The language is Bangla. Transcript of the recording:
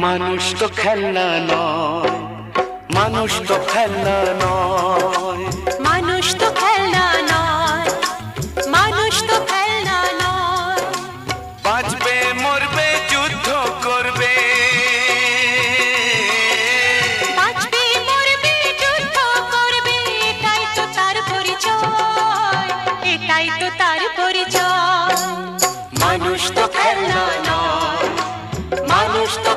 মানুষ তো খেলনা নয়, মানুষ তো খেলনা নয়, মানুষ তো খেলনা নয়, মানুষ তো খেলনা নয়। বাঁচবে মরবে যুদ্ধ করবে, বাঁচবে মরবে যুদ্ধ করবে, এটাই তো তার পরিচয়, এটাই তো তার পরিচয়। মানুষ তো খেলনা নয়, মানুষ তো